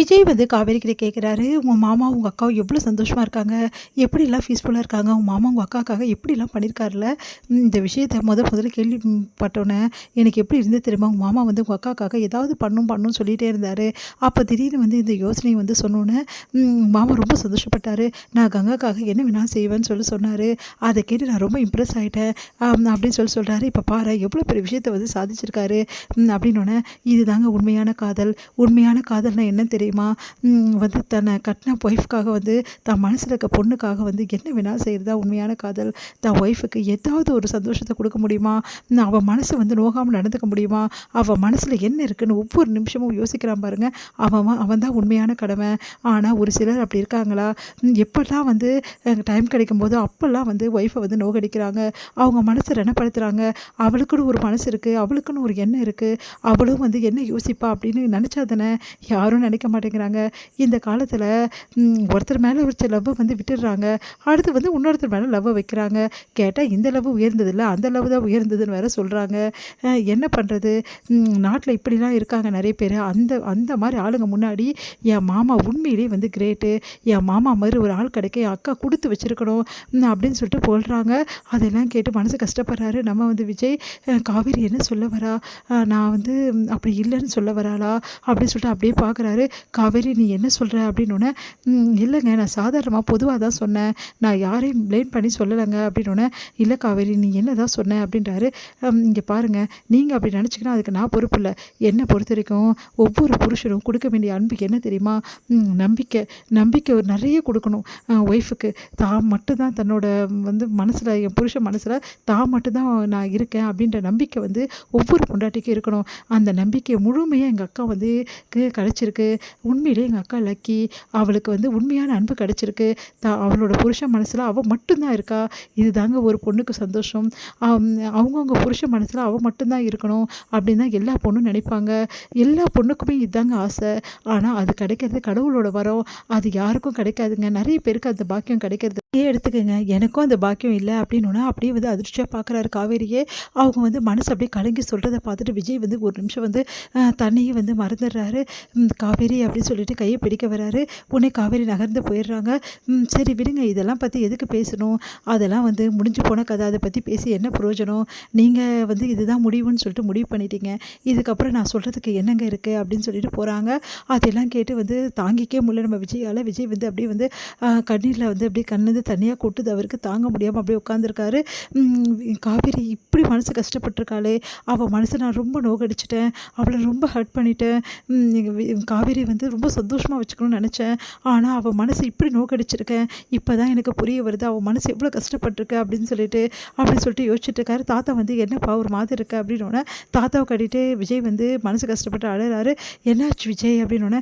விஜய் வந்து காவேரி கிட்ட கேட்குறாரு, "உங்க மாமா, உங்க அக்காவும் எவ்வளோ சந்தோஷமா இருக்காங்க? எப்படிலாம் பீஸ்ஃபுல்லா இருக்காங்க? உங்க மாமா உங்க அக்காக்காக எப்படிலாம் பண்ணியிருக்காருல்ல?" இந்த விஷயத்த முதல்ல கேள்விப்பட்டோன்னே எனக்கு எப்படி இருந்தது தெரியுமா? உங்க மாமா வந்து உங்க அக்காக்காக ஏதாவது பண்ணணும்னு சொல்லிட்டே இருந்தாரு. அப்போ திடீர்னு வந்து இந்த யோசனை வந்து சொன்னோனே, மாமா ரொம்ப சந்தோஷப்பட்டாரு. "நான் கங்காக்காக என்ன வேணாலும் செய்வேன்னு" சொன்னாரு. அத கேட்டு நான் ரொம்ப இம்ப்ரெஸ் ஆயிட்டேன். அப்படின்னு சொல்றாரு. "இப்ப பாரேன் எவ்வளோ பெரிய விஷயத்த வந்து சாதிச்சிருக்காரு." அப்படின்னோனே, இதுதாங்க உண்மையான காதல். உண்மையான காதல்னா என்னன்னு தெரியுமா? வந்து தன்னை கட்டின ஒய்ஃப்காக வந்து தான் மனசுல இருக்க பொண்ணுக்காக வந்து என்ன வேணாலும் செய்றது தான் உண்மையான காதல். தான் ஒய்ஃபுக்கு ஏதாவது ஒரு சந்தோஷத்த குடுக்க முடியுமா? அவ மனசு வந்து நோகாம நடந்துக்க முடியுமா? அவ மனசுல என்ன இருக்குன்னு ஒவ்வொரு நிமிஷமும் யோசிக்கிறான் பாருங்க. அவன் தான் உண்மையான கடமை. ஆனா ஒரு சிலர் அப்படி இருக்காங்களா? எப்பலாம் வந்து டைம் கிடைக்கும்போதோ அப்பலாம் வந்து ஒய்ஃப வந்து நோகடிக்கிறாங்க. அவங்க மனச ரணப்படுத்துறாங்க. அவளுக்குன்னு ஒரு மனசு இருக்கு. அவளுக்குன்னு ஒரு எண்ணம் இருக்கு. அவளும் வந்து என்ன யோசிப்பா அப்படின்னு நினச்சா தானே யாரும் நினைக்க மாட்டேங்கிறாங்க. இந்த காலத்தில ஒருத்தர் மேல வச்ச லவ்வ வந்து விட்டுடுறாங்க. அடுத்து வந்து இன்னொருத்தர் மேல லவ்வ வைக்கிறாங்க. கேட்டா இந்த லவ் உயர்ந்ததில்ல, அந்த லவ் தான் உயர்ந்ததுன்னு வேற சொல்றாங்க. என்ன பண்றது? நாட்ல இப்படிலாம் இருக்காங்க நெறைய பேரு. அந்த அந்த மாரி ஆளுங்க முன்னாடி என் மாமா உண்மையிலேயே வந்து கிரேட்டு. என் மாமா மாரி ஒரு ஆள் கிடைக்க என் அக்கா குடுத்து வச்சிருக்கணும். அப்படின்னு சொல்லிட்டு புகழ்றாங்க. அதெல்லாம் கேட்டு மனசு கஷ்டப்படுறாரு. நம்ம வந்து விஜய், காவேரி என்ன சொல்ல வரா? நான் வந்து அப்படி இல்லன்னு சொல்ல வராளா? அப்படின்னு சொல்லிட்டு அப்படியே பார்க்குறாரு. "காவேரி நீ என்ன சொல்ற?" அப்படின்னோனே, இல்லைங்க நான் சாதாரணமா பொதுவா தான் சொன்னேன். நான் யாரையும் ப்ளேம் பண்ணி சொல்லலைங்க." அப்படின்னோனே, "இல்ல காவேரி நீ என்ன தான் சொன்ன?" அப்படின்றாரு. "இங்க பாருங்க, நீங்க அப்படி நினச்சிக்கினா அதுக்கு நான் பொறுப்பு இல்ல. என்ன பொறுத்தவரைக்கும் ஒவ்வொரு புருஷனும் குடுக்க வேண்டிய அன்பு என்ன தெரியுமா? நம்பிக்கை. நம்பிக்கை ஒரு நெறைய குடுக்கணும். ஒய்ஃபுக்கு தான் மட்டும் தான் தன்னோட வந்து மனசுல என் புருஷன் மனசுல தான் மட்டும் தான் நான் இருக்கேன் அப்படின்ற நம்பிக்கை வந்து ஒவ்வொரு பொண்டாட்டிக்கும் இருக்கணும். அந்த நம்பிக்கை முழுமையா எங்க அக்கா வந்து கிடைச்சிருக்கு. உண்மையிலேயே எங்க அக்கா லக்கி. அவளுக்கு வந்து உண்மையான அன்பு கிடைச்சிருக்கு. அவளோட புருஷன் மனசுல அவ மட்டும் தான் இருக்கா. இதுதாங்க ஒரு பொண்ணுக்கு சந்தோஷம். அவங்கவங்க புருஷன் மனசுல அவ மட்டும் தான் இருக்கணும் அப்படின்னு தான் எல்லா பொண்ணும் நினைப்பாங்க. எல்லா பொண்ணுக்குமே இதாங்க ஆசை. ஆனா அது கிடைக்கிறது கடவுளோட வரம். அது யாருக்கும் கிடைக்காதுங்க. நெறைய பேருக்கு அந்த பாக்கியம் கிடைக்கிறது. எடுத்துக்கங்க. எனக்கும் அந்த பாக்கியம் இல்ல அப்படின்னோன அப்படியே வந்து அதிர்ச்சியா பார்க்குறாரு காவேரியே. அவங்க வந்து மனசு அப்படியே கலங்கி சொல்றத பார்த்துட்டு விஜய் வந்து ஒரு நிமிஷம் வந்து தன்னையே வந்து மறந்துடுறாரு. காவேரி அப்படின்னு சொல்லிட்டு கையை பிடிக்க வராரு. உடனே காவேரி நகர்ந்து போயிடுறாங்க. சரி விடுங்க இதெல்லாம் பற்றி எதுக்கு பேசணும்? அதெல்லாம் வந்து முடிஞ்சு போன கதை. அதை பற்றி பேசி என்ன பிரயோஜனம்? நீங்கள் வந்து இதுதான் முடிவுன்னு சொல்லிட்டு முடிவு பண்ணிட்டீங்க. இதுக்கப்புறம் நான் சொல்கிறதுக்கு என்னங்க இருக்குது அப்படின்னு சொல்லிட்டு போகிறாங்க. அதெல்லாம் கேட்டு வந்து தாங்கிக்கவே முடியல நம்ம விஜயால். விஜய் வந்து அப்படியே வந்து கண்ணீரில் வந்து அப்படியே கண்ணுலேருந்து தனியாக கொட்டுது. அவருக்கு தாங்க முடியாமல் அப்படியே உட்காந்துருக்காரு. காவேரி இப்படி மனசு கஷ்டப்பட்டுருக்காளே, அவள் மனசை நான் ரொம்ப நோகடிச்சிட்டேன். அவளை ரொம்ப ஹர்ட் பண்ணிட்டேன். காவேரி வந்து ரொம்ப சந்தோஷமாக வச்சுக்கணும்னு நினச்சேன். ஆனால் அவள் மனசு இப்படி நோகடிச்சிருக்கேன். இப்போ தான் எனக்கு புரிய வருது அவள் மனசு எவ்வளோ கஷ்டப்பட்டுருக்கு அப்படின்னு சொல்லிட்டு யோசிச்சுட்டு இருக்காரு. தாத்தா வந்து என்னப்பா ஒரு மாதிரி இருக்கு அப்படின்னோடனே தாத்தாவை கட்டிட்டு விஜய் வந்து மனசு கஷ்டப்பட்டு அழறாரு. என்னாச்சு விஜய் அப்படின்னோடனே,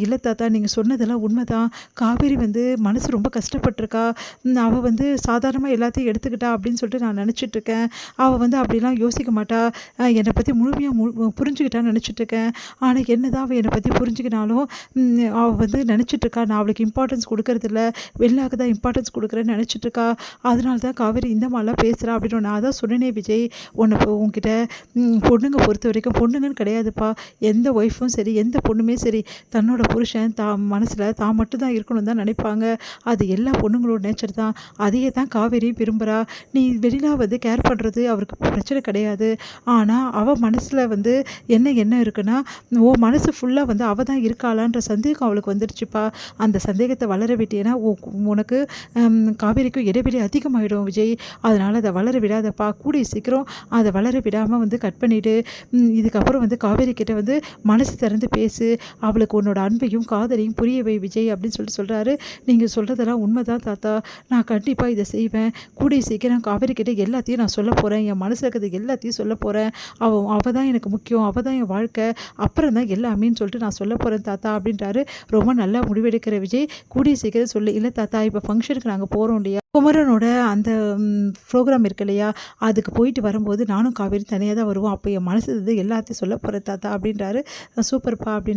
இல்லை தாத்தா நீங்கள் சொன்னதெல்லாம் உண்மைதான். காவேரி வந்து மனசு ரொம்ப கஷ்டப்பட்டுருக்கா. அவள் வந்து சாதாரணமாக எல்லாத்தையும் எடுத்துக்கிட்டா அப்படின்னு சொல்லிட்டு நான் நினச்சிட்ருக்கேன். அவள் வந்து அப்படிலாம் யோசிக்க மாட்டா. என்னை பற்றி முழுமையாக புரிஞ்சுக்கிட்டான்னு நினச்சிட்ருக்கேன். ஆனால் என்னதான் அவள் என்னை பற்றி புரிஞ்சுக்கினாலும் அவள் வந்து நினச்சிட்ருக்கா நான் அவளுக்கு இம்பார்ட்டன்ஸ் கொடுக்கறதில்ல. வெள்ளாக்கு தான் இம்பார்ட்டன்ஸ் கொடுக்குறேன்னு நினச்சிட்ருக்கா. அதனால தான் காவேரி இந்த மாதிரிலாம் பேசுகிறா அப்படின்னு நான் அதான் சொன்னேனே விஜய், உன்கிட்ட பொண்ணுங்க பொறுத்த வரைக்கும் பொண்ணுங்கன்னு கிடையாதுப்பா. எந்த ஒய்ஃபும் சரி எந்த பொண்ணுமே சரி தன்னோட புருஷன் தான் மனசில் தான் மட்டும் தான் இருக்கணும்னு தான் நினைப்பாங்க. அது எல்லா பொண்ணுங்களோட நேச்சர் தான். அதையே தான் காவேரியும் விரும்புகிறா. நீ வெளியில வந்து கேர் பண்ணுறது அவருக்கு பிரச்சனை கிடையாது. ஆனால் அவள் மனசில் வந்து என்ன இருக்குன்னா, உன் மனசு ஃபுல்லாக வந்து அவள் தான் இருக்காளான்ற சந்தேகம் அவளுக்கு வந்துடுச்சுப்பா. அந்த சந்தேகத்தை வளர விட்டேன்னா உனக்கு காவேரிக்கும் இடைவெளி அதிகமாகிடும் விஜய். அதனால் அதை வளர விடாதப்பா. கூடிய சீக்கிரம் அதை வளர விடாமல் வந்து கட் பண்ணிவிடு. இதுக்கப்புறம் வந்து காவேரி கிட்ட வந்து மனசு திறந்து பேசு. அவளுக்கு உன்னோட அன்பையும் காதலையும் புரிய வை விஜய் அப்படின்னு சொல்கிறாரு. நீங்கள் சொல்கிறதெல்லாம் உண்மைதான் தாத்தா. நான் கண்டிப்பாக இதை செய்வேன். கூடிய சீக்கிரம் காவேரி கிட்ட எல்லாத்தையும் நான் சொல்ல போகிறேன். என் மனசில் இருக்கிறது எல்லாத்தையும் சொல்ல போகிறேன். அவள் தான் எனக்கு முக்கியம். அவள் தான் என் வாழ்க்கை. அப்புறம் தான் எல்லாமேன்னு சொல்லிட்டு நான் சொல்ல போகிறேன் தாத்தா அப்படின்றாரு. ரொம்ப நல்லா முடிவெடுக்கிற விஜய், கூடிய சீக்கிரம் சொல்லு. இல்லை தாத்தா இப்போ ஃபங்க்ஷனுக்கு நாங்கள் போகிறோம் இல்லையா, குமரனோட அந்த ப்ரோக்ராம் இருக்கு இல்லையா, அதுக்கு போயிட்டு வரும்போது நானும் காவேரி தனியாக தான் வருவோம். அப்போ என் மனசு எல்லாத்தையும் சொல்ல போகிறேன் தாத்தா அப்படின்றாரு. சூப்பர்ப்பா அப்படின்னு